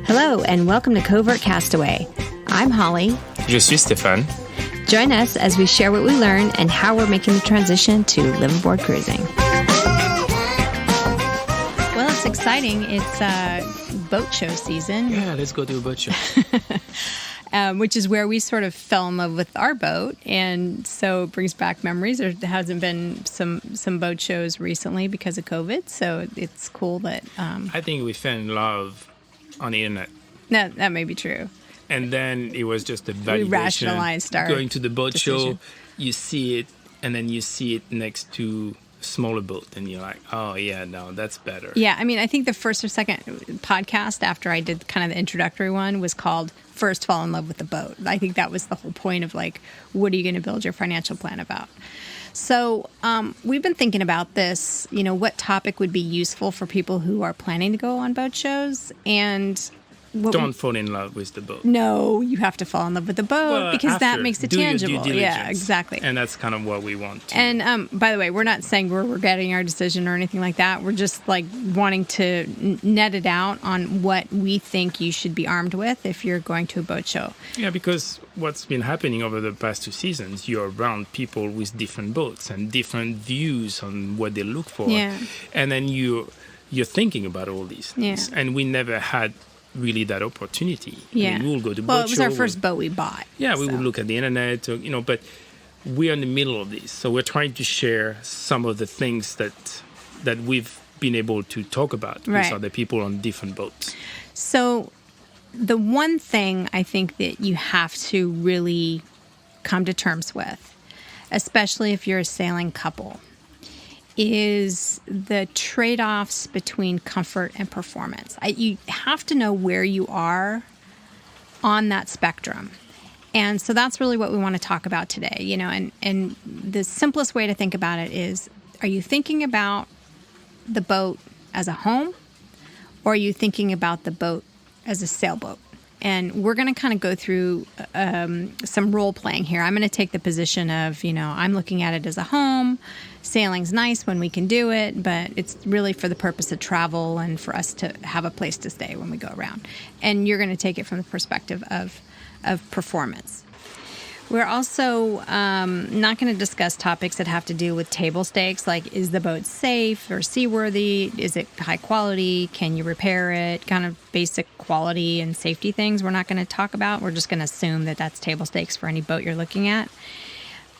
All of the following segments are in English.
Hello, and welcome to Covert Castaway. I'm Holly. Je suis Stéphane. Join us as we share what we learn and how we're making the transition to liveaboard cruising. Well, it's exciting. It's boat show season. Yeah, let's go to a boat show. Which is where we sort of fell in love with our boat. And so it brings back memories. There hasn't been some boat shows recently because of COVID. So it's cool that... I think we fell in love on the internet. No, that may be true. And then it was just a validation. We rationalized our going to the boat decision. show, you see it, and then you see it next to a smaller boat, and you're like, oh, yeah, no, that's better. Yeah, I mean, I think the first or second podcast after I did kind of the introductory one was called First Fall in Love with the Boat. I think that was the whole point of like, what are you going to build your financial plan about? So we've been thinking about this, what topic would be useful for people who are planning to go on boat shows. And don't fall in love with the boat. No, you have to fall in love with the boat because that makes it tangible. Yeah, exactly. And that's kind of what we want to. And by the way, we're not saying we're regretting our decision or anything like that. We're just like wanting to net it out on what we think you should be armed with if you're going to a boat show. Yeah, because what's been happening over the past 2 seasons, you're around people with different boats and different views on what they look for. Yeah. And then you're thinking about all these things. Yeah. And we never had really that opportunity. Yeah. I mean, we'll go to boat Well, it was show, our first boat we bought. Yeah, we would look at the internet, but we're in the middle of this. So we're trying to share some of the things that we've been able to talk about with other people on different boats. So the one thing I think that you have to really come to terms with, especially if you're a sailing couple, is the trade-offs between comfort and performance. You have to know where you are on that spectrum. And so that's really what we want to talk about today, and the simplest way to think about it is, are you thinking about the boat as a home, or are you thinking about the boat as a sailboat? And we're going to kind of go through some role playing here. I'm going to take the position of, I'm looking at it as a home. Sailing's nice when we can do it, but it's really for the purpose of travel and for us to have a place to stay when we go around. And you're going to take it from the perspective of performance. We're also not going to discuss topics that have to do with table stakes, like is the boat safe or seaworthy? Is it high quality? Can you repair it? Kind of basic quality and safety things we're not going to talk about. We're just going to assume that that's table stakes for any boat you're looking at.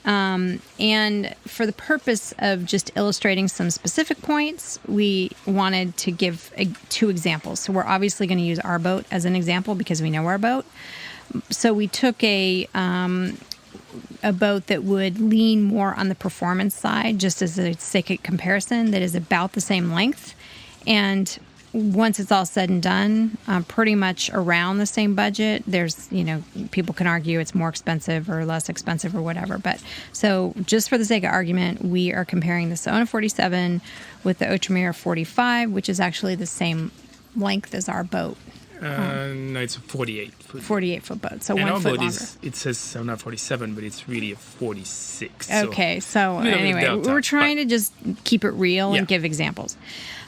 And for the purpose of just illustrating some specific points, we wanted to give 2 examples. So we're obviously going to use our boat as an example because we know our boat. So we took a boat that would lean more on the performance side, just as a sake of comparison, that is about the same length. And once it's all said and done, pretty much around the same budget. There's, people can argue it's more expensive or less expensive or whatever. But so just for the sake of argument, we are comparing the Sona 47 with the Outremer 45, which is actually the same length as our boat. No, it's a 48-foot. 48-foot boat, so and 1 foot longer. It says Sona 47, but it's really a 46. Okay, so anyway, we're trying to just keep it real and give examples.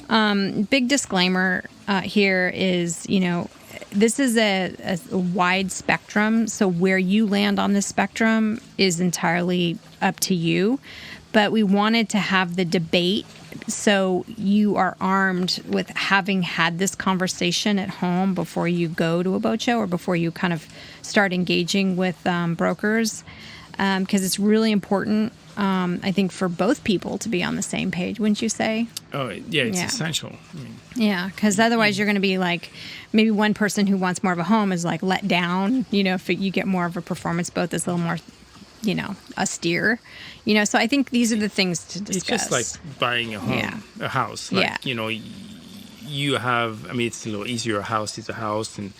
Big disclaimer here is, this is a wide spectrum, so where you land on this spectrum is entirely up to you. But we wanted to have the debate so you are armed with having had this conversation at home before you go to a boat show or before you kind of start engaging with brokers, because it's really important, I think, for both people to be on the same page, wouldn't you say? Oh, yeah, it's essential. Yeah, because otherwise you're going to be like, maybe one person who wants more of a home is like let down, if you get more of a performance boat that's a little more austere, so I think these are the things to discuss. It's just like buying a home, a house. You have, it's a little easier. A house is a house, and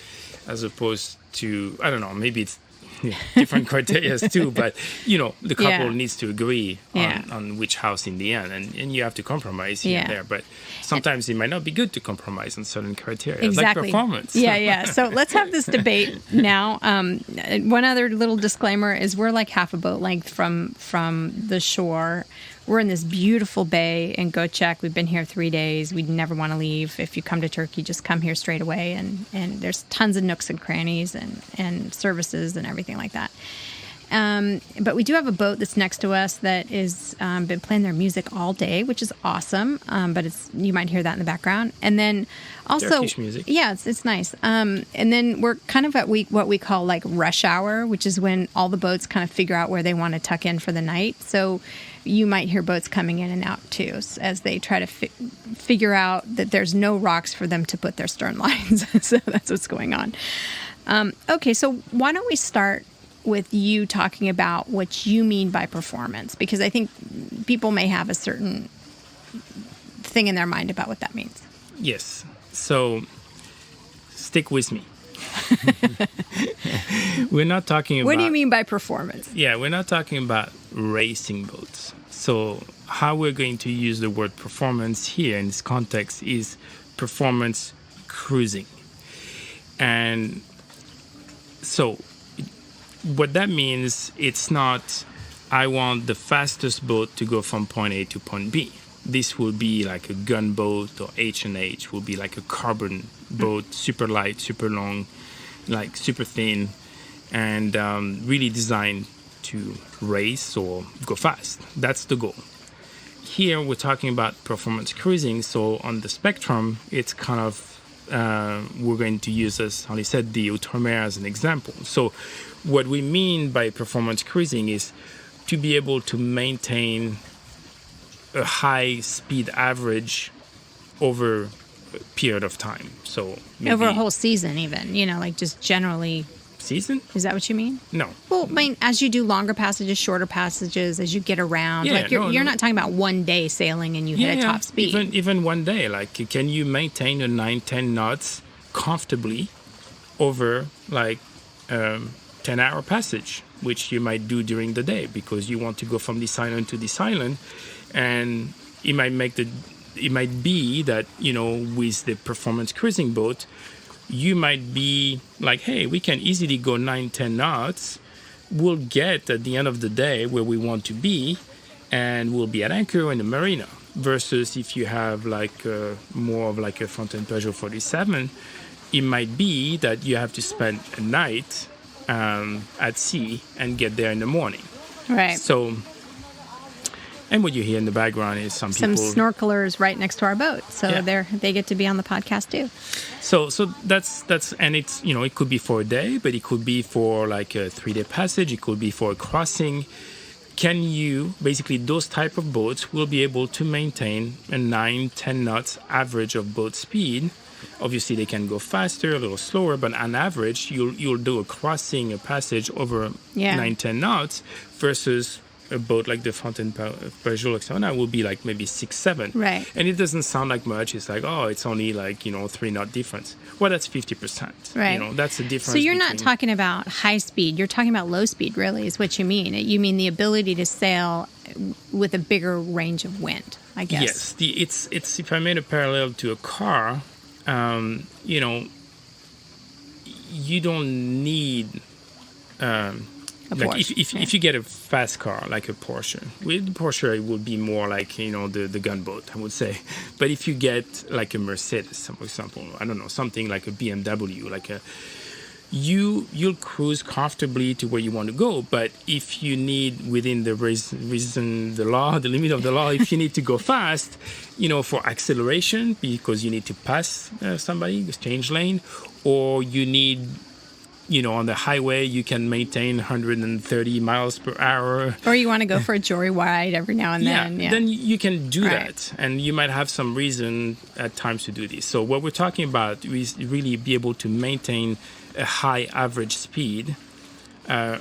as opposed to, I don't know, maybe it's different criteria too, but the couple needs to agree on which house in the end, and you have to compromise here and there. But sometimes it might not be good to compromise on certain criteria, exactly. like performance. So let's have this debate now. One other little disclaimer is we're like half a boat length from the shore. we're in this beautiful bay in Göcek. We've been here 3 days. We never want to leave. If you come to Turkey, just come here straight away. And there's tons of nooks and crannies and services and everything like that. But we do have a boat that's next to us that is been playing their music all day, which is awesome. But you might hear that in the background. And then also, Turkish music. Yeah, it's nice. And then we're kind of at what we call like rush hour, which is when all the boats kind of figure out where they want to tuck in for the night. So you might hear boats coming in and out too, as they try to figure out that there's no rocks for them to put their stern lines. So that's what's going on. Okay, so why don't we start with you talking about what you mean by performance, because I think people may have a certain thing in their mind about what that means. Yes. So stick with me. We're not talking about... What do you mean by performance? Yeah, we're not talking about racing boats. So how we're going to use the word performance here in this context is performance cruising. And so what that means, it's not, I want the fastest boat to go from point A to point B. This will be like a gunboat, or H&H will be like a carbon boat, super light, super long, like super thin, and really designed to race or go fast. That's the goal. Here we're talking about performance cruising. So on the spectrum, it's kind of, we're going to use, as Holly said, the Outre-mer as an example. So what we mean by performance cruising is to be able to maintain a high speed average over a period of time. So maybe over a whole season, even, like just generally. Season? Is that what you mean? No. Well, I mean, as you do longer passages, shorter passages, as you get around, you're not talking about 1 day sailing and you hit a top speed. Even 1 day, like, can you maintain a 9-10 knots comfortably over like 10-hour passage, which you might do during the day because you want to go from this island to this island, and it might be that with the performance cruising boat, you might be like, hey, we can easily go 9-10 knots. We'll get at the end of the day where we want to be, and we'll be at anchor in the marina. Versus if you have like more of like a Fontaine Peugeot 47, it might be that you have to spend a night at sea and get there in the morning. Right. So, and what you hear in the background is some people... snorkelers right next to our boat. So they get to be on the podcast too. So that's and it's, it could be for a day, but it could be for like a 3-day passage. It could be for a crossing. Can you, basically those type of boats will be able to maintain a 9-10 knots average of boat speed. Obviously, they can go faster, a little slower, but on average, you'll do a crossing, a passage over 9-10 knots versus a boat like the Fontaine Peugeot Lexona will be like maybe 6-7. Right. And it doesn't sound like much. It's like, oh, it's only like, 3 knot difference. Well, that's 50%. Right. That's the difference. So you're not talking about high speed. You're talking about low speed, really, is what you mean. You mean the ability to sail with a bigger range of wind, I guess. Yes. It's if I made a parallel to a car, you don't need... like if you get a fast car like a Porsche, with the Porsche it would be more like the gunboat, I would say. But if you get like a Mercedes, for example, I don't know, something like a BMW, like you'll cruise comfortably to where you want to go. But if you need, within the reason, the limit of the law, if you need to go fast, for acceleration because you need to pass somebody, change lane, or you need. On the highway, you can maintain 130 miles per hour. Or you want to go for a joyride every now and then. Yeah, then you can do that. And you might have some reason at times to do this. So what we're talking about is really be able to maintain a high average speed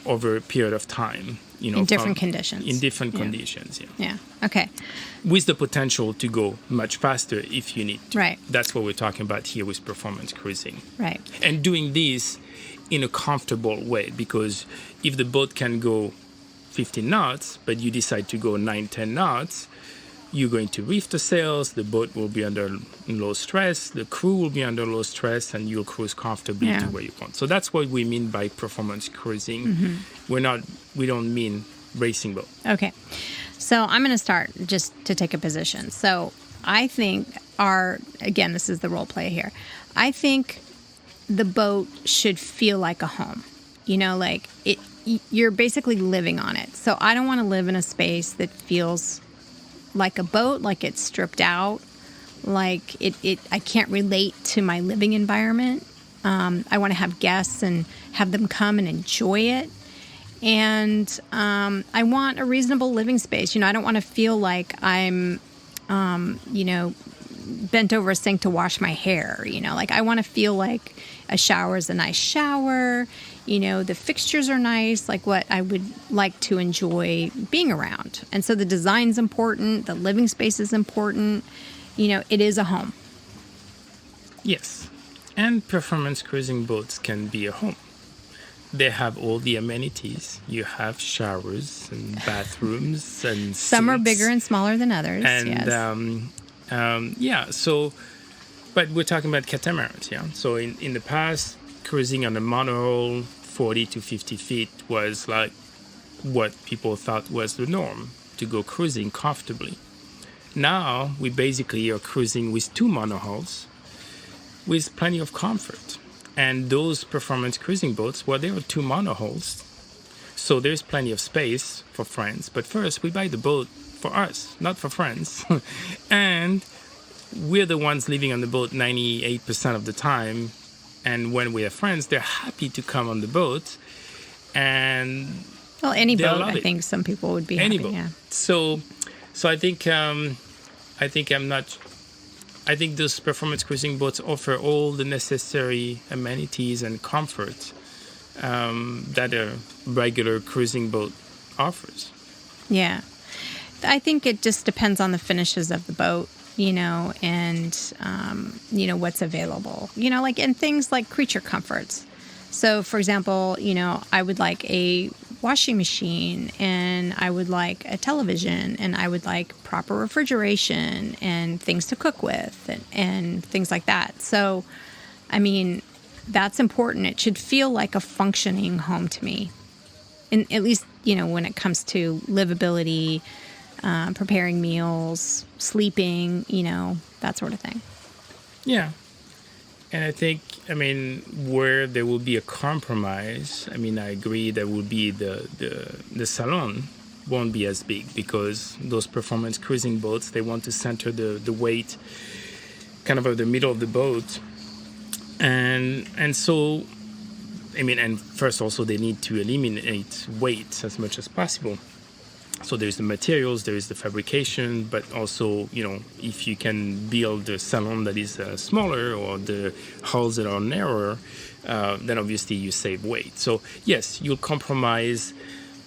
over a period of time. In different conditions. In different conditions, Yeah, okay. With the potential to go much faster if you need to. Right. That's what we're talking about here with performance cruising. Right. And doing this in a comfortable way, because if the boat can go 15 knots, but you decide to go 9-10 knots, you're going to reef the sails, the boat will be under low stress, the crew will be under low stress, and you'll cruise comfortably to where you want. So that's what we mean by performance cruising. Mm-hmm. We don't mean racing boat. Okay. So I'm going to start just to take a position. So I think again, this is the role play here. I think the boat should feel like a home. Like you're basically living on it. So I don't want to live in a space that feels like a boat, like it's stripped out, like I can't relate to my living environment. I want to have guests and have them come and enjoy it. And I want a reasonable living space. I don't want to feel like I'm, bent over a sink to wash my hair. Like I want to feel like a shower is a nice shower. The fixtures are nice, like what I would like to enjoy being around. And so the design's important. The living space is important. It is a home. Yes. And performance cruising boats can be a home. They have all the amenities. You have showers and bathrooms and some are sinks. bigger and smaller than others. And yes. But we're talking about catamarans, yeah. So in the past, cruising on a monohull 40 to 50 feet was like what people thought was the norm, to go cruising comfortably. Now we basically are cruising with 2 monohulls with plenty of comfort. And those performance cruising boats, well, there are 2 monohulls, so there's plenty of space for friends. But first, we buy the boat for us, not for friends. And we're the ones living on the boat 98% of the time. And when we have friends, they're happy to come on the boat. And any boat, I think some people would be happy. Any boat. Yeah. So I think those performance cruising boats offer all the necessary amenities and comfort that a regular cruising boat offers. Yeah. I think it just depends on the finishes of the boat, and, what's available, and things like creature comforts. So, for example, I would like a washing machine, and I would like a television, and I would like proper refrigeration and things to cook with and things like that. So, that's important. It should feel like a functioning home to me. And at least, when it comes to livability, preparing meals, sleeping, that sort of thing. Yeah. And I think, where there will be a compromise, I agree that will be the salon won't be as big, because those performance cruising boats, they want to center the weight kind of at the middle of the boat. And so, and first also they need to eliminate weight as much as possible. So there's the materials, there is the fabrication, but also, if you can build a salon that is smaller, or the hulls that are narrower, then obviously you save weight. So yes, you'll compromise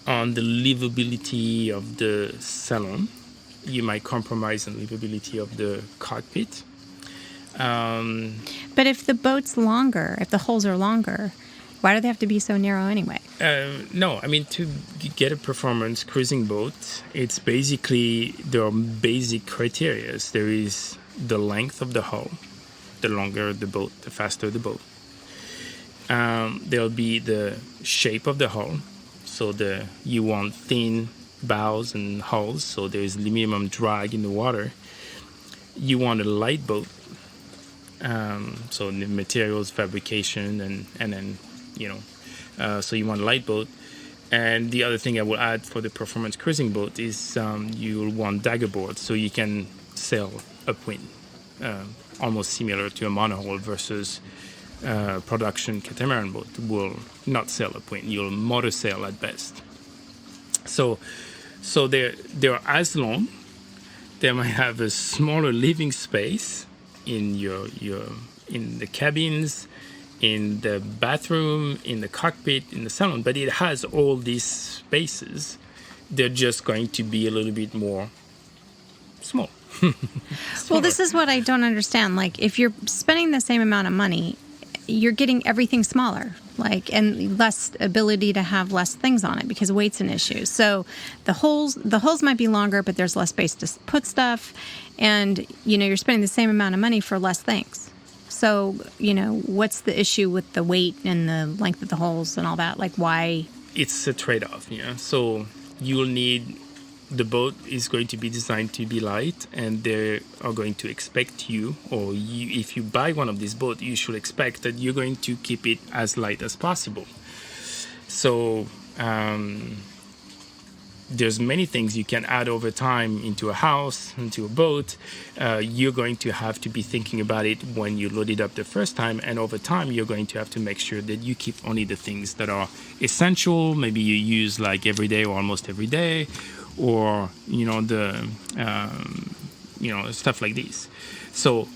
on the livability of the salon. You might compromise on livability of the cockpit. But if the boat's longer, if the hulls are longer, why do they have to be so narrow anyway? No, to get a performance cruising boat, it's basically, there are basic criteria. There is the length of the hull. The longer the boat, the faster the boat. There'll be the shape of the hull. So you want thin bows and hulls, so there's minimum drag in the water. You want a light boat. So the materials, fabrication, and then, so you want a light boat. And the other thing I will add for the performance cruising boat is you'll want dagger boards, so you can sail upwind, almost similar to a monohull versus production catamaran boat will not sail upwind. You'll motor sail at best. So they're as long. They might have a smaller living space in in the cabins, in the bathroom, in the cockpit, in the salon, but it has all these spaces. They're just going to be a little bit more small. Well, this is what I don't understand. Like, if you're spending the same amount of money, you're getting everything smaller, and less ability to have less things on it because weight's an issue. So the holes might be longer, but there's less space to put stuff, and you're spending the same amount of money for less things. So what's the issue with the weight and the length of the holes and all that? Like, why? It's a trade-off, So you'll need the boat is going to be designed to be light, and they are going to expect you, or if you buy one of these boats, you should expect that you're going to keep it as light as possible. So there's many things you can add over time into a house, into a boat. You're going to have to be thinking about it when you load it up the first time, and over time you're going to have to make sure that you keep only the things that are essential. Maybe you use like every day or almost every day, or stuff like this. So,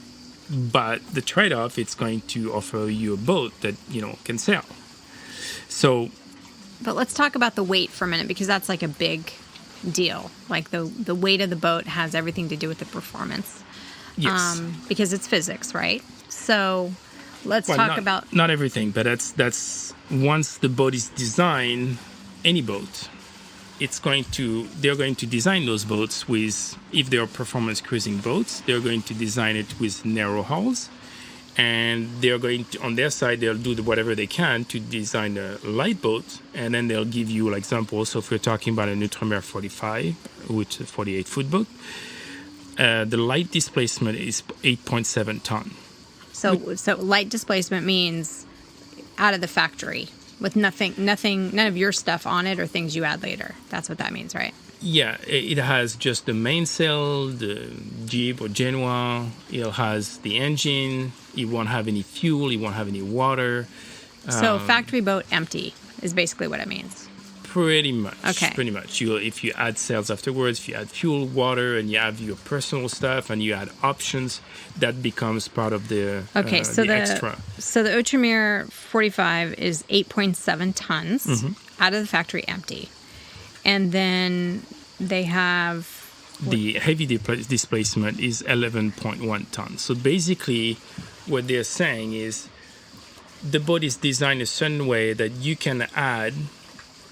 but the trade-off, it's going to offer you a boat that can sail. So. But let's talk about the weight for a minute, because that's like a big deal. Like the weight of the boat has everything to do with the performance. Yes. Because it's physics, right? So let's talk about... Not everything, but that's once the boat is designed, any boat, they're going to design those boats with, if they are performance cruising boats, they're going to design it with narrow hulls. And they're going to, on their side, they'll do whatever they can to design a light boat, and then they'll give you examples. So if we're talking about an Ultramare 45, which is a 48-foot boat, the light displacement is 8.7 ton. So light displacement means out of the factory with nothing, none of your stuff on it or things you add later. That's what that means, right? Yeah, it has just the mainsail, the jib or genoa. It has the engine. It won't have any fuel. It won't have any water. So factory boat empty is basically what it means. Pretty much. Okay. Pretty much. If you add sails afterwards, if you add fuel, water, and you have your personal stuff, and you add options, that becomes part of the extra. So the Ultramare 45 is 8.7 tons out of the factory empty. And then they have... The heavy displacement is 11.1 tons. So basically, what they're saying is the boat is designed a certain way that you can add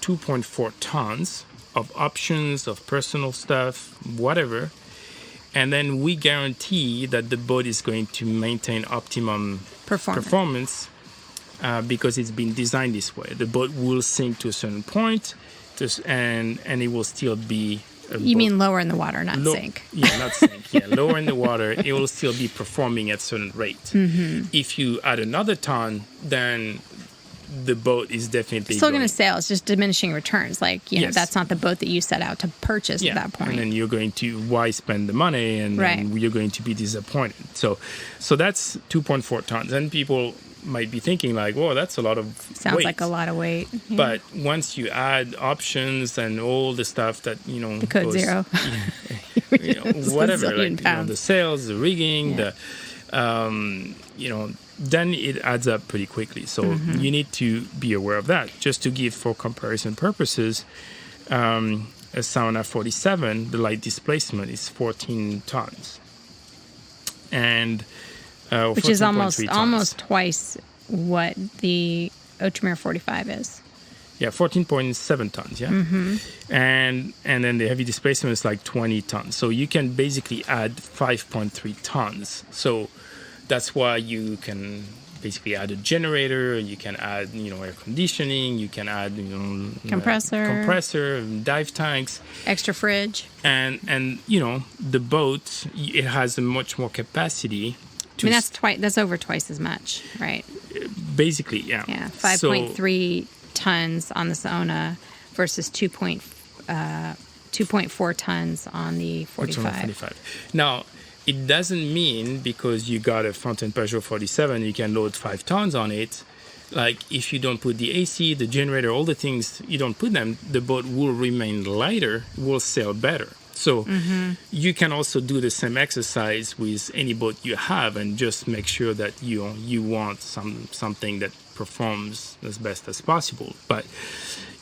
2.4 tons of options, of personal stuff, whatever. And then we guarantee that the boat is going to maintain optimum performance because it's been designed this way. The boat will sink to a certain point. And it will still be... You mean lower in the water, not sink. Yeah, not sink. Yeah, lower in the water. It will still be performing at a certain rate. Mm-hmm. If you add another ton, then the boat is definitely still going to sail. It's just diminishing returns. That's not the boat that you set out to purchase at that point. And then you're going to, why spend the money? And then you're going to be disappointed. So that's 2.4 tons. And people might be thinking whoa, that's a lot of Sounds weight. Like a lot of weight. Yeah. But once you add options and all the stuff that, the code zero. Whatever, the sails, the rigging, then it adds up pretty quickly. So you need to be aware of that. Just to give for comparison purposes, a Sauna 47, the light displacement is 14 tons. And which is almost twice what the Ultramare 45 is. Yeah, 14.7 tons, yeah. Mm-hmm. And then the heavy displacement is 20 tons. So you can basically add 5.3 tons. So that's why you can basically add a generator, you can add, air conditioning, you can add, compressor, dive tanks. Extra fridge. And the boat, it has a much more capacity. That's over twice as much, right? Basically, yeah. Yeah, 5.3 tons on the Sauna versus 2.4 tons on the 45. Now, it doesn't mean because you got a front-end Peugeot 47, you can load 5 tons on it. If you don't put the AC, the generator, all the things, you don't put them, the boat will remain lighter, will sail better. So you can also do the same exercise with any boat you have and just make sure that you want something that performs as best as possible. But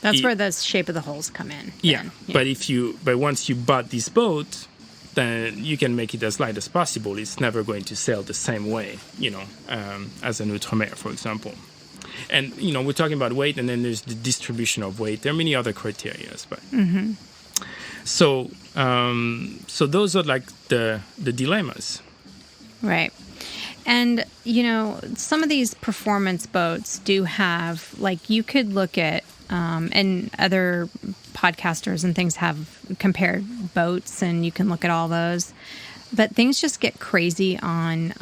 that's where the shape of the holes come in. Yeah. But once you bought this boat, then you can make it as light as possible. It's never going to sail the same way, as an Ultramare, for example. And we're talking about weight, and then there's the distribution of weight. There are many other criteria, but. So those are the dilemmas. Right. And, some of these performance boats do have, you could look at, and other podcasters and things have compared boats, and you can look at all those. But things just get crazy on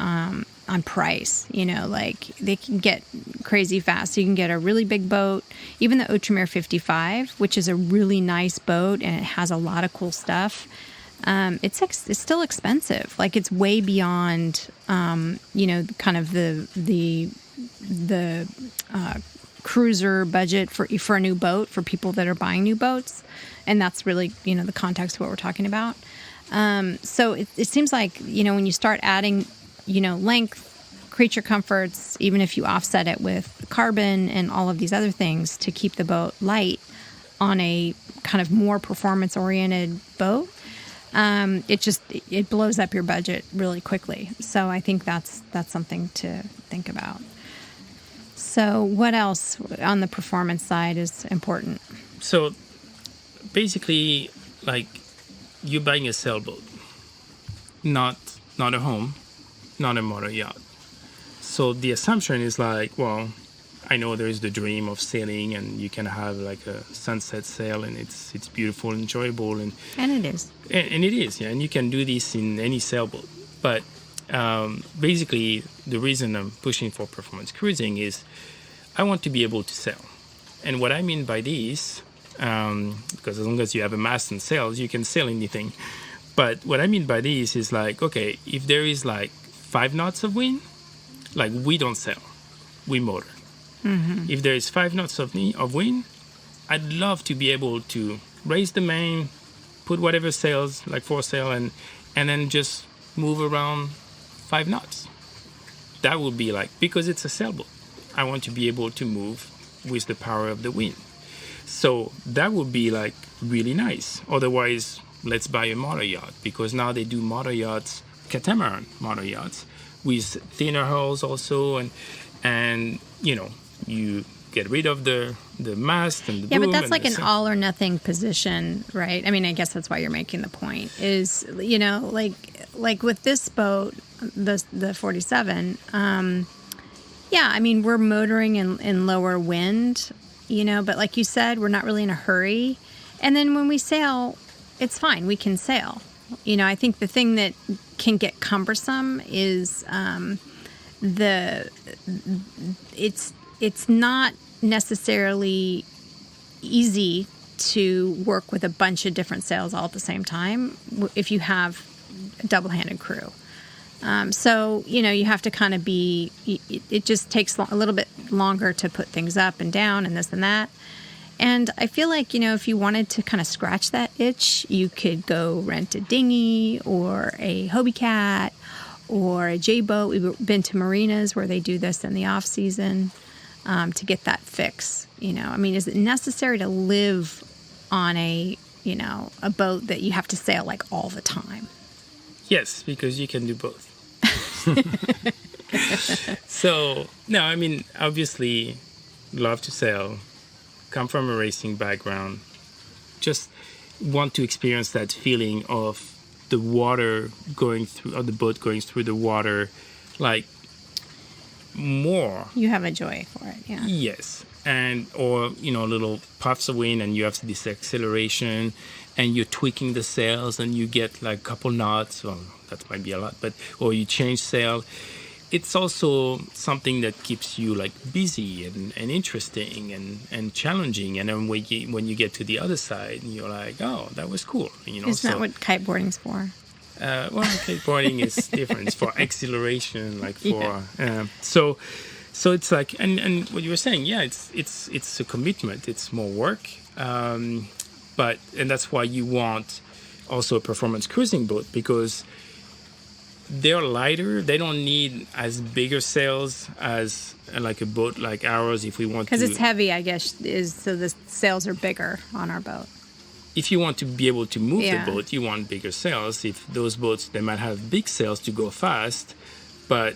price. Like they can get crazy fast. So you can get a really big boat, even the Outremer 55, which is a really nice boat and it has a lot of cool stuff. It's still expensive. Like it's way beyond, kind of the cruiser budget for a new boat for people that are buying new boats. And that's really, the context of what we're talking about. So it seems like, when you start adding, length, creature comforts, even if you offset it with carbon and all of these other things to keep the boat light on a kind of more performance-oriented boat, it blows up your budget really quickly. So I think that's something to think about. So what else on the performance side is important? So basically, like, you're buying a sailboat, not a home, not a motor yacht. So the assumption is like, well, I know there's the dream of sailing, and you can have like a sunset sail, and it's beautiful, enjoyable, and it is, and it is, yeah. And you can do this in any sailboat. But basically, the reason I'm pushing for performance cruising is I want to be able to sail, and what I mean by this. Because as long as you have a mast and sails, you can sail anything. But what I mean by this is like, okay, if there is like 5 knots of wind, like we don't sail, we motor. Mm-hmm. If there is 5 knots of wind, I'd love to be able to raise the main, put whatever sails, like foresail, and then just move around 5 knots. That would be like, because it's a sailboat, I want to be able to move with the power of the wind. So that would be like really nice. Otherwise, let's buy a motor yacht, because now they do motor yachts, catamaran motor yachts, with thinner hulls also, and you get rid of the mast and the boom. Yeah, but that's like an all or nothing position, right? I mean, I guess that's why you're making the point. Is like with this boat, the 47. Yeah, I mean, we're motoring in lower wind. But like you said, we're not really in a hurry. And then when we sail, it's fine. We can sail. I think the thing that can get cumbersome is it's not necessarily easy to work with a bunch of different sails all at the same time if you have a double-handed crew. So, you have to kind of it just takes a little bit longer to put things up and down and this and that. And I feel like, if you wanted to kind of scratch that itch, you could go rent a dinghy or a Hobie Cat or a J-boat. We've been to marinas where they do this in the off season to get that fix. I mean, is it necessary to live on a boat that you have to sail like all the time? Yes, because you can do both. So, no, I mean, obviously, love to sail, come from a racing background, just want to experience that feeling of the water going through, or the boat going through the water, like more. You have a joy for it, yeah. Yes. Or little puffs of wind, and you have this acceleration, and you're tweaking the sails, and you get like a couple knots. Well, that might be a lot, or you change sail. It's also something that keeps you like busy and interesting and challenging. And then when you get to the other side, you're like, oh, that was cool. Isn't that what kiteboarding's for? Well, kiteboarding is different. It's for acceleration, like for So it's like, and what you were saying, yeah, it's a commitment. It's more work, and that's why you want also a performance cruising boat, because they're lighter. They don't need as bigger sails as like a boat like ours. If we want to, because it's heavy, I guess, so the sails are bigger on our boat. If you want to be able to move the boat, you want bigger sails. If those boats, they might have big sails to go fast, but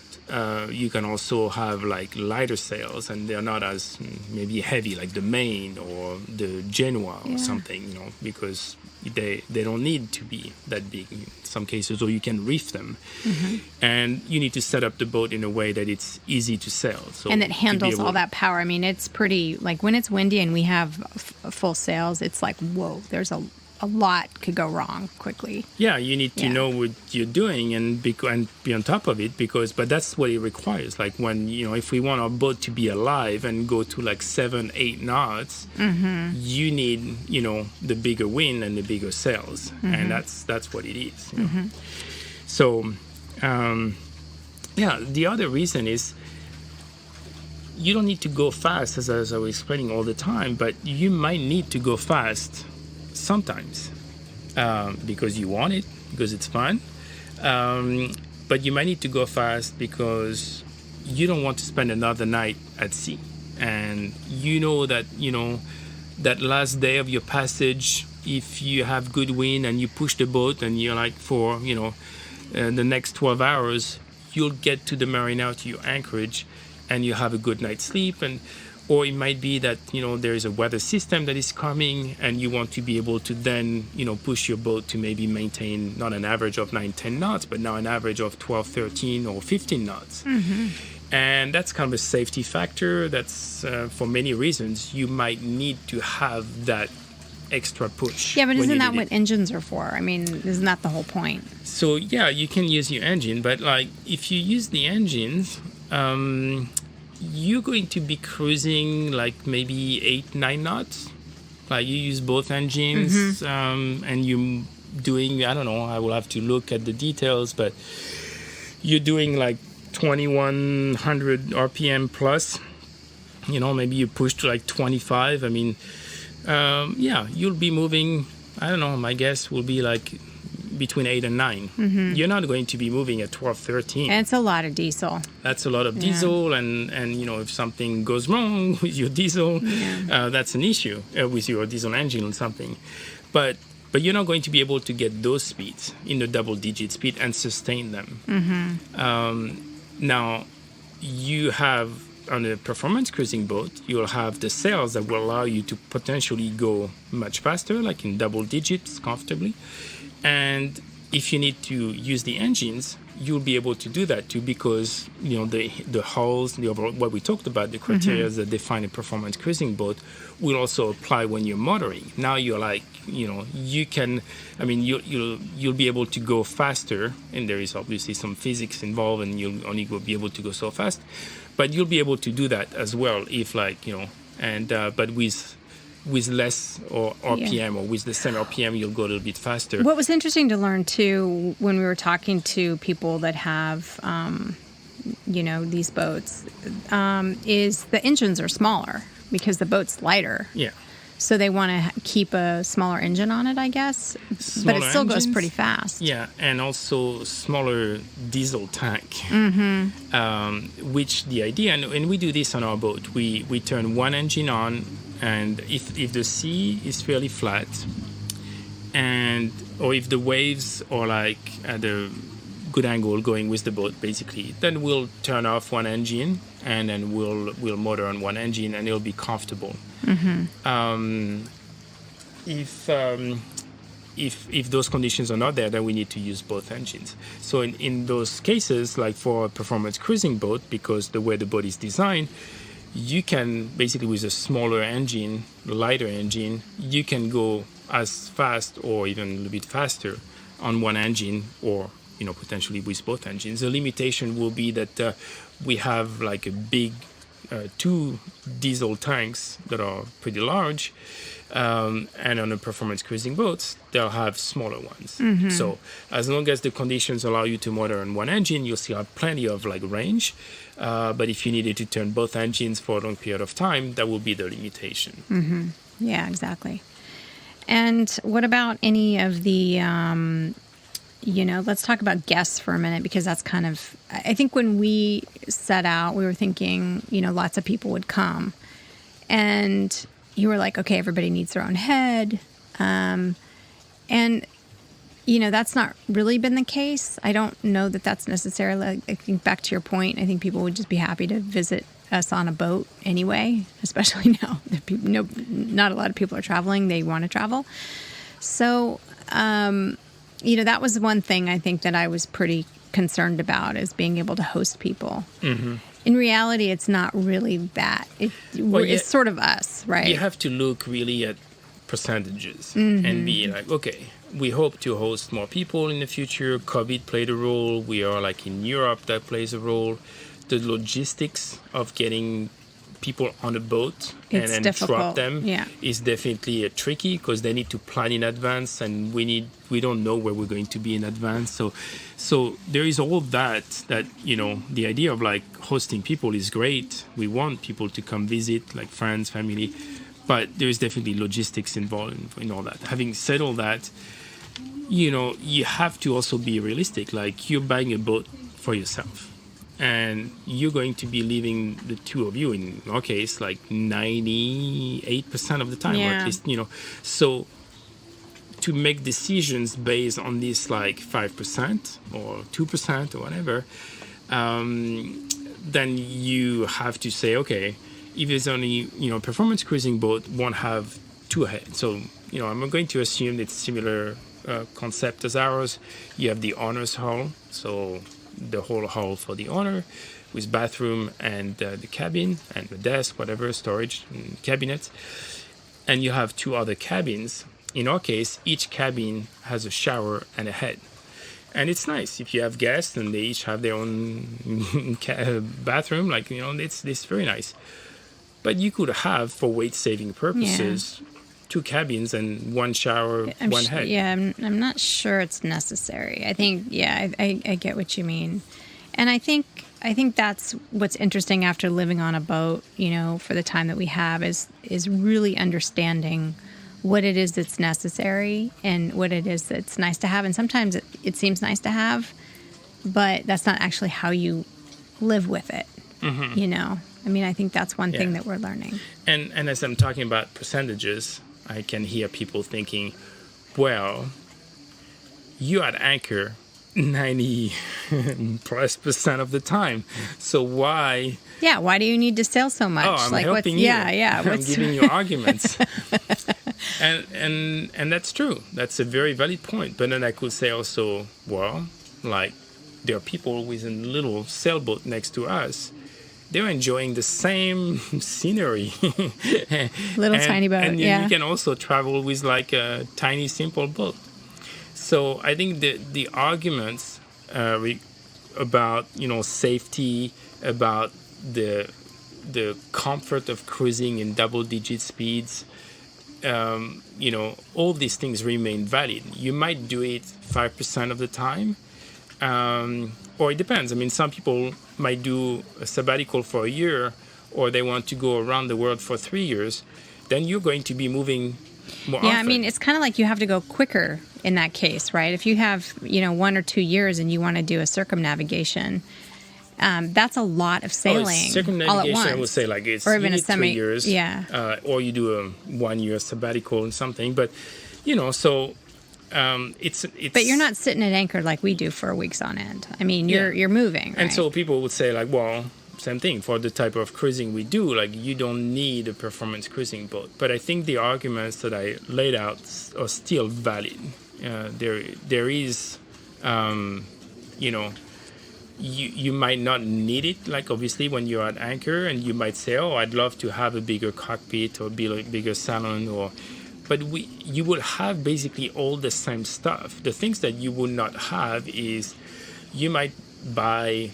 you can also have like lighter sails, and they're not as maybe heavy, like the Maine or the Genoa or something, you know, because they don't need to be that big in some cases, or you can reef them. And you need to set up the boat in a way that it's easy to sail. So and it handles all that power. I mean, it's pretty, like when it's windy and we have full sails, it's like, whoa, there's a lot could go wrong quickly. Yeah, you need to know what you're doing and be on top of it, but that's what it requires. Like when, you know, if we want our boat to be alive and go to like 7-8 knots, you need, you know, the bigger wind and the bigger sails, and that's what it is. You know? So, the other reason is you don't need to go fast, as I was explaining all the time, but you might need to go fast sometimes because you want it, because it's fun, but you might need to go fast because you don't want to spend another night at sea, and you know that last day of your passage, if you have good wind and you push the boat and you're like for the next 12 hours, you'll get to the marina, to your anchorage, and you have a good night's sleep. Or it might be that, you know, there is a weather system that is coming and you want to be able to then, you know, push your boat to maybe maintain not an average of 9-10 knots, but now an average of 12, 13 or 15 knots. And that's kind of a safety factor. That's for many reasons you might need to have that extra push. Yeah, but isn't that what engines are for? I mean, isn't that the whole point? So yeah, you can use your engine, but like if you use the engines, you're going to be cruising like maybe 8-9 knots. Like you use both engines, and you're doing, I don't know, I will have to look at the details, but you're doing like 2100 RPM plus, you know, maybe you push to like 25. I mean, you'll be moving, I don't know, my guess will be like between 8 and 9. You're not going to be moving at 12, 13. And it's a lot of diesel. That's a lot of diesel, and you know, if something goes wrong with your diesel, that's an issue with your diesel engine or something. But you're not going to be able to get those speeds in the double-digit speed and sustain them. Now, you have on a performance cruising boat, you'll have the sails that will allow you to potentially go much faster, like in double digits comfortably. And if you need to use the engines, you'll be able to do that too, because you know the hulls, the overall, what we talked about, the criteria that define a performance cruising boat will also apply when you're motoring. Now you're like, you know, you can, I mean, you'll be able to go faster, and there is obviously some physics involved, and you'll only be able to go so fast, but you'll be able to do that as well if, like, you know, and but with less or RPM or with the same RPM, you'll go a little bit faster. What was interesting to learn too, when we were talking to people that have, you know, these boats, is the engines are smaller because the boat's lighter. Yeah. So they want to keep a smaller engine on it, I guess. But it still goes pretty fast. Yeah, and also smaller diesel tank. Which the idea, and we do this on our boat. We turn one engine on, and if the sea is fairly flat, or if the waves are like at a good angle going with the boat, basically, then we'll turn off one engine, and then we'll motor on one engine, and it'll be comfortable. If those conditions are not there, then we need to use both engines. So in those cases, like for a performance cruising boat, because the way the boat is designed, you can basically, with a smaller engine, lighter engine, you can go as fast or even a little bit faster on one engine, or, you know, potentially with both engines. The limitation will be that we have like a big 2 diesel tanks that are pretty large, and on the performance cruising boats, they'll have smaller ones. So as long as the conditions allow you to motor on one engine, you'll still have plenty of like range. But if you needed to turn both engines for a long period of time, that will be the limitation. Yeah, exactly. And what about any of the, you know, let's talk about guests for a minute, because that's kind of, I think when we set out, we were thinking, you know, lots of people would come. And you were like, okay, everybody needs their own head. And that's not really been the case. I don't know that that's necessarily, I think back to your point, I think people would just be happy to visit us on a boat anyway, especially now that not a lot of people are traveling. They want to travel. So, that was one thing I think that I was pretty concerned about, is being able to host people. Mm-hmm. In reality, it's not really that. It's sort of us, right? You have to look really at percentages and be like, okay, we hope to host more people in the future. COVID played a role. We are like in Europe, that plays a role. The logistics of getting people on a boat and then drop them is definitely tricky, because they need to plan in advance, and we don't know where we're going to be in advance. So there is all that the idea of like hosting people is great. We want people to come visit, like friends, family, but there is definitely logistics involved in all that. Having said all that, you have to also be realistic. Like, you're buying a boat for yourself, and you're going to be leaving the two of you, in our case, like 98% of the time, or at least, So to make decisions based on this, like 5% or 2% or whatever, then you have to say, okay, if it's only, performance cruising boat won't have two heads. So, I'm going to assume it's similar concept as ours. You have the owner's hull, so the whole hull for the owner, with bathroom and the cabin and the desk, whatever, storage and cabinets. And you have two other cabins. In our case, each cabin has a shower and a head. And it's nice if you have guests and they each have their own bathroom, it's very nice. But you could have, for weight-saving purposes, two cabins and one shower, one head. I'm not sure it's necessary. I think, I get what you mean. And I think that's what's interesting after living on a boat, for the time that we have, is really understanding what it is that's necessary and what it is that's nice to have. And sometimes it seems nice to have, but that's not actually how you live with it, I think that's one thing that we're learning. And as I'm talking about percentages, I can hear people thinking, well, you're at anchor 90+% of the time. So why? Yeah, why do you need to sail so much? Oh, I'm helping you. I'm giving you arguments. And that's true. That's a very valid point. But then I could say also, well, like, there are people with a little sailboat next to us. They're enjoying the same scenery. Tiny boat, and you can also travel with like a tiny, simple boat. So I think the arguments about safety, about the comfort of cruising in double-digit speeds, all these things remain valid. You might do it 5% of the time. Or it depends. Some people might do a sabbatical for a year, or they want to go around the world for 3 years. Then you're going to be moving more often. It's kind of like you have to go quicker in that case, right? If you have, 1 or 2 years and you want to do a circumnavigation, that's a lot of sailing circumnavigation, all at once. I would say, like, it's, or even you need 3 years. Or you do a 1 year sabbatical and something. But, so... But you're not sitting at anchor like we do for weeks on end. You're moving, right? And so people would say, like, well, same thing for the type of cruising we do. Like, you don't need a performance cruising boat. But I think the arguments that I laid out are still valid. There is, you might not need it. Like, obviously, when you're at anchor, and you might say, oh, I'd love to have a bigger cockpit or bigger salon, but you will have basically all the same stuff. The things that you will not have is, you might buy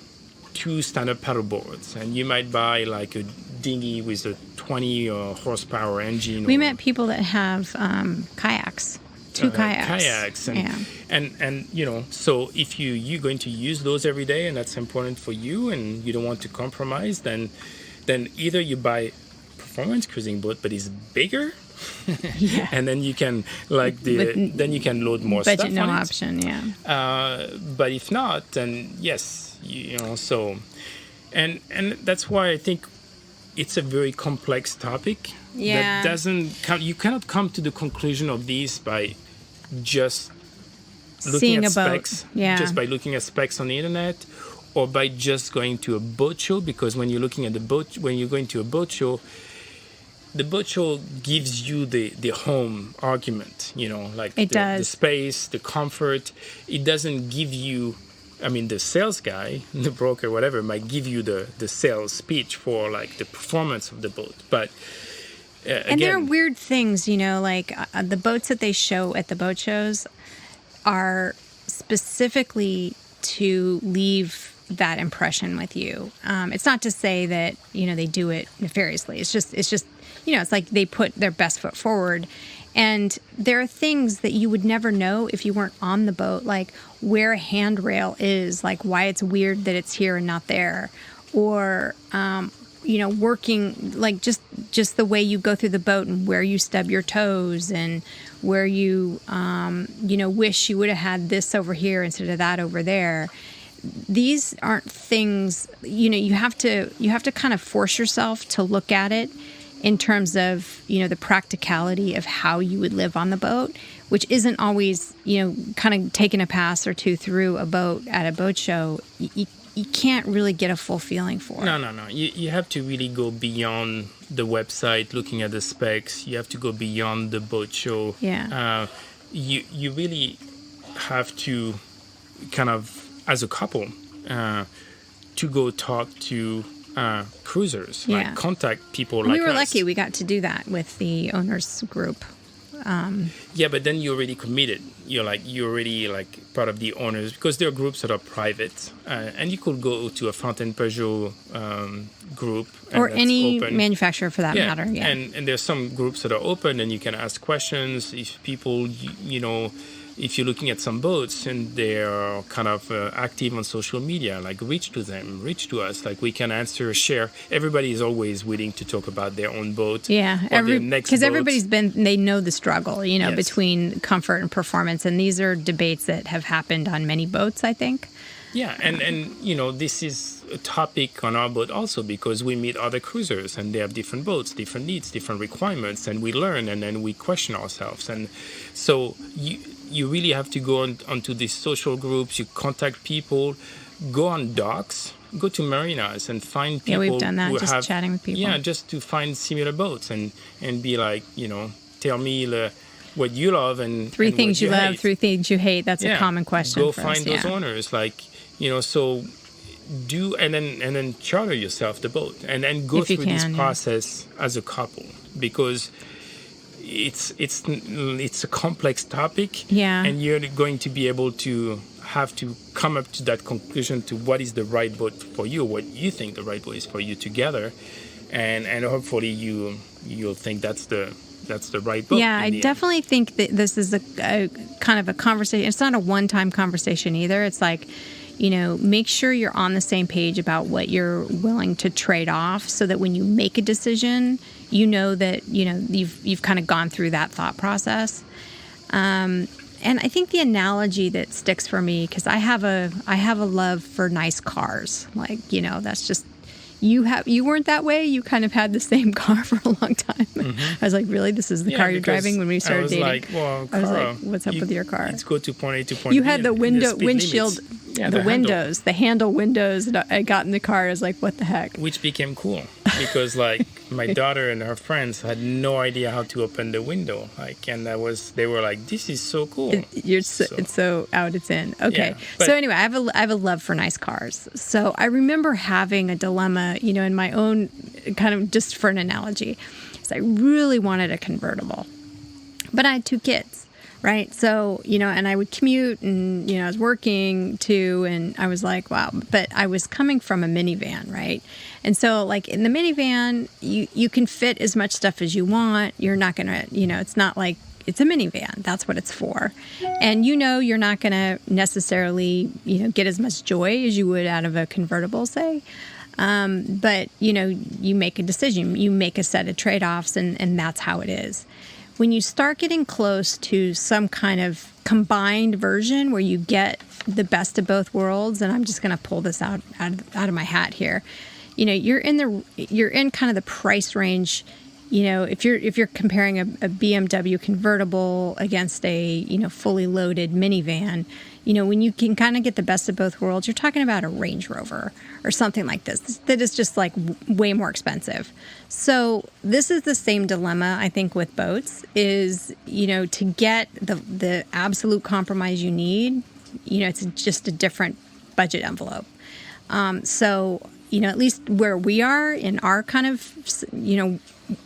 2 standard paddle boards, and you might buy like a dinghy with a 20 horsepower engine. We met people that have kayaks, 2 kayaks. And so if you're going to use those every day, and that's important for you, and you don't want to compromise, then either you buy performance cruising boat, but it's bigger. And then you can then you can load more stuff on it. Budget no option, but if not, then yes, so, and that's why I think it's a very complex topic. That doesn't come. You cannot come to the conclusion of this by just Seeing at a boat. specs, Yeah. just by looking at specs on the internet, or by just going to a boat show. Because when you're looking at when you're going to a boat show, the boat show gives you the home argument, like the space, the comfort. It doesn't give you, I mean, the sales guy, the broker, whatever, might give you the sales speech for like the performance of the boat. But and there are weird things, like the boats that they show at the boat shows are specifically to leave that impression with you. It's not to say that, they do it nefariously. It's just, it's like they put their best foot forward. And there are things that you would never know if you weren't on the boat, like where a handrail is, like why it's weird that it's here and not there, or, working, like just the way you go through the boat and where you stub your toes and where you, wish you would have had this over here instead of that over there. These aren't things, you have to kind of force yourself to look at it in terms of, the practicality of how you would live on the boat, which isn't always, kind of taking a pass or two through a boat at a boat show. You can't really get a full feeling for. No. You have to really go beyond the website, looking at the specs. You have to go beyond the boat show. Yeah. You really have to kind of, as a couple, to go talk to cruisers, like contact people like us. We were lucky we got to do that with the owners group. Yeah, but then you're already committed. You're already like part of the owners, because there are groups that are private, and you could go to a Fontaine Peugeot group, or any manufacturer for that matter. Yeah, and there's some groups that are open, and you can ask questions. If people, if you're looking at some boats and they're kind of active on social media, like reach to us. Like we can answer, share. Everybody is always willing to talk about their own boat. Yeah, because everybody's they know the struggle, between comfort and performance. And these are debates that have happened on many boats, I think. Yeah, and this is a topic on our boat also, because we meet other cruisers and they have different boats, different needs, different requirements, and we learn and then we question ourselves. And so you really have to go onto these social groups, you contact people, go on docks, go to marinas and find people. Yeah, we've done that, just chatting with people. Yeah, just to find similar boats and be like, tell me what you love and three and things what you love, hate. 3 things you hate. That's a common question. Go for find us, those owners, so do and then charter yourself the boat and then go through this process as a couple, because it's a complex topic. Yeah, and you're going to be able to have to come up to that conclusion to what is the right boat for you, what you think the right boat is for you together, and hopefully you'll think that's the right boat. Yeah, I definitely think that this is a kind of a conversation. It's not a one-time conversation either. It's like, make sure you're on the same page about what you're willing to trade off, so that when you make a decision, that you've kind of gone through that thought process. And I think the analogy that sticks for me, because I have a love for nice cars. Like, that's just, you weren't that way. You kind of had the same car for a long time. Mm-hmm. I was like, really? This is the car you're driving? When we started dating, I was like, what's up with your car? Let's go to point A to point B. You had the windshield, the handle windows that I got in the car. I was like, what the heck? Which became cool, because my daughter and her friends had no idea how to open the window. They were like, this is so cool. It's so out, it's in. Okay. Yeah, so anyway, I have a love for nice cars. So I remember having a dilemma, in my own kind of, just for an analogy, is I really wanted a convertible, but I had 2 kids. Right. So, and I would commute and, I was working too. And I was like, wow. But I was coming from a minivan. Right. And so like in the minivan, you can fit as much stuff as you want. You're not going to, it's not like it's a minivan. That's what it's for. And, you're not going to necessarily, get as much joy as you would out of a convertible, say. But, you make a decision, you make a set of trade-offs, and that's how it is. When you start getting close to some kind of combined version where you get the best of both worlds, and I'm just going to pull this out of my hat here, you're in kind of the price range if you're comparing a BMW convertible against a, fully loaded minivan, when you can kind of get the best of both worlds, you're talking about a Range Rover or something like this that is just like way more expensive. So this is the same dilemma, I think, with boats is, to get the absolute compromise you need, it's just a different budget envelope. So, at least where we are in our kind of,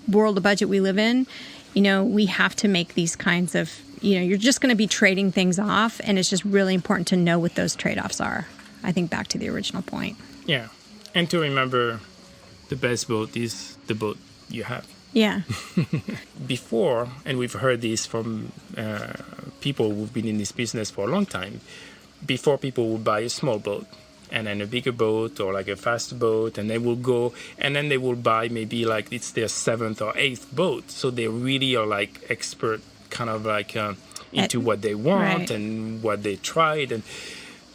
world of budget we live in, we have to make these kinds of, you're just going to be trading things off. And it's just really important to know what those trade-offs are. I think back to the original point. Yeah. And to remember the best boat is the boat you have. Yeah. Before, and we've heard this from people who've been in this business for a long time, before people would buy a small boat and then a bigger boat or like a fast boat, and they will go and then they will buy maybe like it's their 7th or 8th boat. So they really are like expert kind of like into what they want right. and what they tried.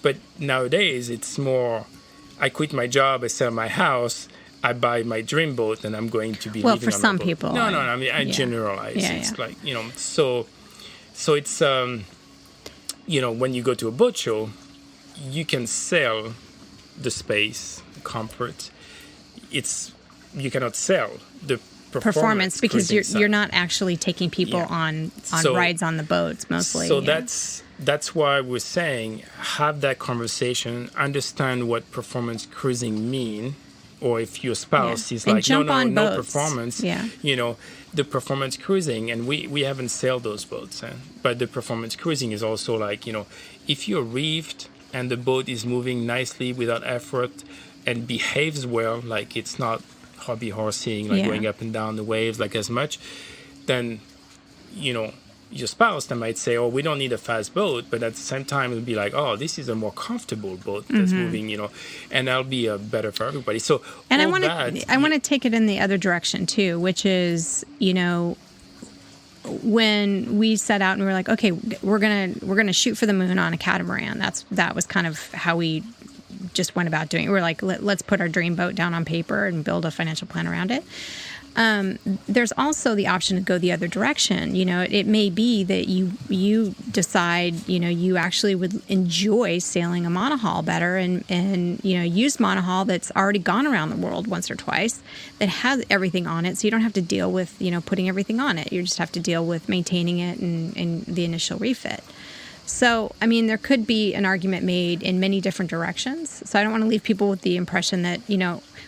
But nowadays it's more, I quit my job, I sell my house, I buy my dream boat, and I'm going to be living for on some a boat. people. No, I mean, I generalize. Yeah, it's like, so it's, when you go to a boat show, you can sell the space, comfort. You cannot sell the performance because you're not actually taking people on rides on the boats mostly. So that's why we're saying have that conversation, understand what performance cruising mean, or if your spouse is like no performance, the performance cruising, and we haven't sailed those boats, but the performance cruising is also like, if you're reefed and the boat is moving nicely without effort and behaves well, like it's not hobby horsing, like going up and down the waves like as much, then your spouse that might say, oh, we don't need a fast boat, but at the same time it'll be like, oh, this is a more comfortable boat that's moving, and that'll be better for everybody. So and I want to take it in the other direction too, which is, when we set out and we were like, okay, we're gonna shoot for the moon on a catamaran. That was kind of how we just went about doing it. We're like, let's put our dream boat down on paper and build a financial plan around it. There's also the option to go the other direction. It may be that you decide, you actually would enjoy sailing a monohull better and use monohull that's already gone around the world once or twice, that has everything on it. So you don't have to deal with, putting everything on it. You just have to deal with maintaining it and the initial refit. So, I mean, there could be an argument made in many different directions. So I don't want to leave people with the impression that,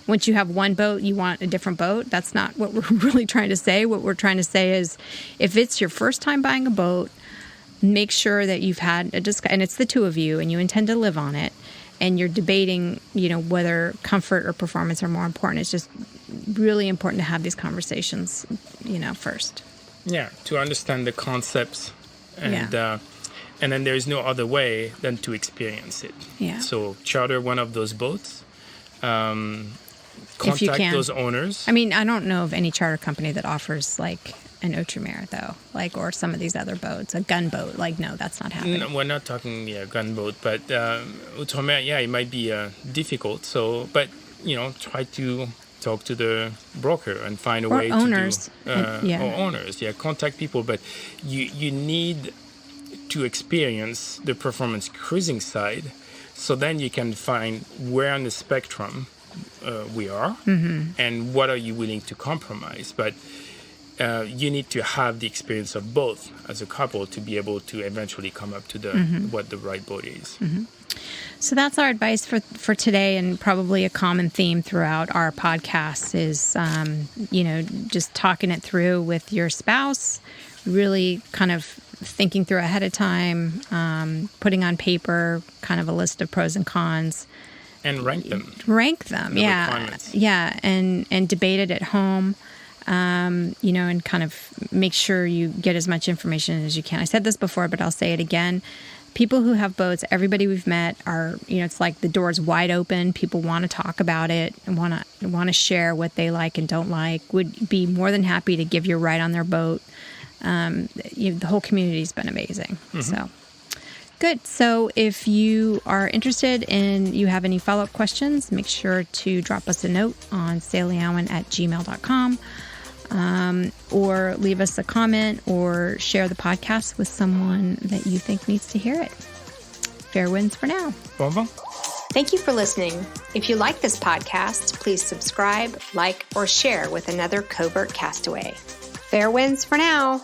once you have one boat, you want a different boat. That's not what we're really trying to say. What we're trying to say is if it's your first time buying a boat, make sure that you've had and it's the two of you and you intend to live on it and you're debating, whether comfort or performance are more important. It's just really important to have these conversations, first. Yeah, to understand the concepts and then there's no other way than to experience it. Yeah. So charter one of those boats. Contact those owners. I mean, I don't know of any charter company that offers like an Outremer though, or some of these other boats, a gunboat. No, that's not happening. No, we're not talking gunboat, but Outremer, it might be difficult. So, but try to talk to the broker and find a way owners. to do or owners. Yeah, contact people, but you need to experience the performance cruising side, so then you can find where on the spectrum we are and what are you willing to compromise. But you need to have the experience of both as a couple to be able to eventually come up to what the right boat is. So that's our advice for today, and probably a common theme throughout our podcast is, just talking it through with your spouse, really kind of thinking through ahead of time, putting on paper kind of a list of pros and cons. And rank them. Yeah, and debate it at home, and kind of make sure you get as much information as you can. I said this before, but I'll say it again. People who have boats, everybody we've met are, it's like the door's wide open. People want to talk about it and want to share what they like and don't like, would be more than happy to give you a ride on their boat. The whole community's been amazing. So good. So if you are interested and you have any follow-up questions, make sure to drop us a note on sailyowen@gmail.com. or leave us a comment or share the podcast with someone that you think needs to hear it. Fair winds for now. Bon. Thank you for listening. If you like this podcast, please subscribe, like, or share with another covert castaway. Fair winds for now.